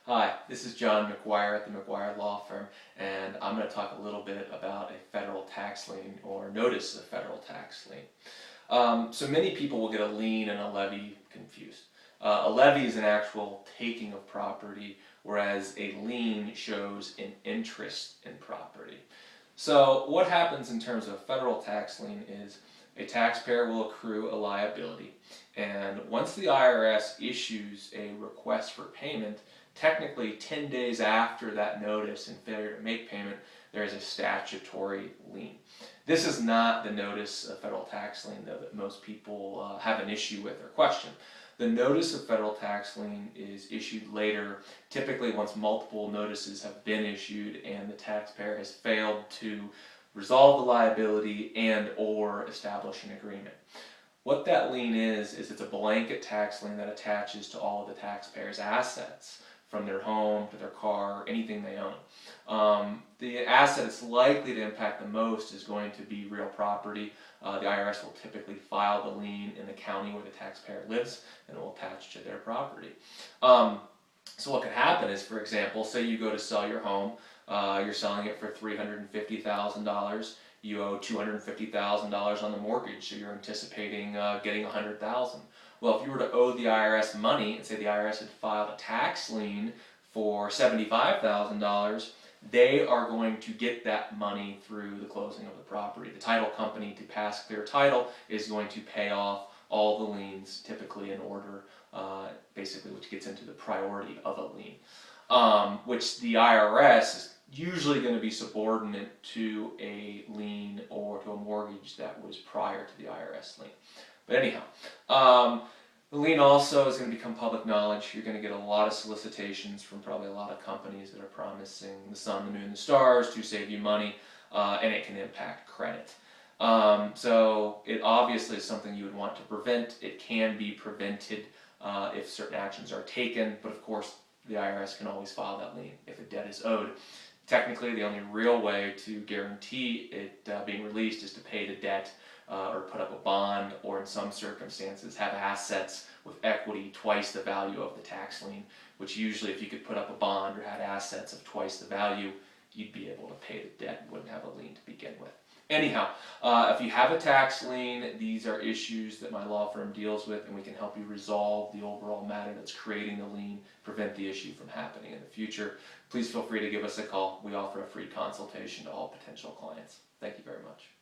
Hi, this is John McGuire at the McGuire Law Firm, and I'm going to talk a little bit about a federal tax lien or notice of federal tax lien. So many people will get a lien and a levy confused. A levy is an actual taking of property, whereas a lien shows an interest in property. So what happens in terms of a federal tax lien is a taxpayer will accrue a liability, and once the IRS issues a request for payment, technically 10 days after that notice and failure to make payment, there is a statutory lien. This is not the notice of federal tax lien, though, that most people have an issue with or question. The notice of federal tax lien is issued later, typically once multiple notices have been issued and the taxpayer has failed to resolve the liability and or establish an agreement. What that lien is it's a blanket tax lien that attaches to all of the taxpayer's assets, from their home to their car, anything they own. The asset that's likely to impact the most is going to be real property. The IRS will typically file the lien in the county where the taxpayer lives, and it will attach to their property. So what could happen is, for example, say you go to sell your home, you're selling it for $350,000, you owe $250,000 on the mortgage, so you're anticipating getting $100,000. Well, if you were to owe the IRS money, and say the IRS had filed a tax lien for $75,000, they are going to get that money through the closing of the property. The title company, to pass clear title, is going to pay off all the liens, typically in order, basically, which gets into the priority of a lien, which the IRS is usually going to be subordinate to a lien or to a mortgage that was prior to the IRS lien. But anyhow, the lien also is going to become public knowledge. You're going to get a lot of solicitations from probably a lot of companies that are promising the sun, the moon, the stars to save you money, and it can impact credit. So it obviously is something you would want to prevent. It can be prevented if certain actions are taken, but of course the IRS can always file that lien if a debt is owed. Technically, the only real way to guarantee it being released is to pay the debt or put up a bond, or in some circumstances have assets with equity twice the value of the tax lien, which usually if you could put up a bond or had assets of twice the value, you'd be able to pay the debt and wouldn't have a lien to begin with. Anyhow, if you have a tax lien, these are issues that my law firm deals with, and we can help you resolve the overall matter that's creating the lien, prevent the issue from happening in the future. Please feel free to give us a call. We offer a free consultation to all potential clients. Thank you very much.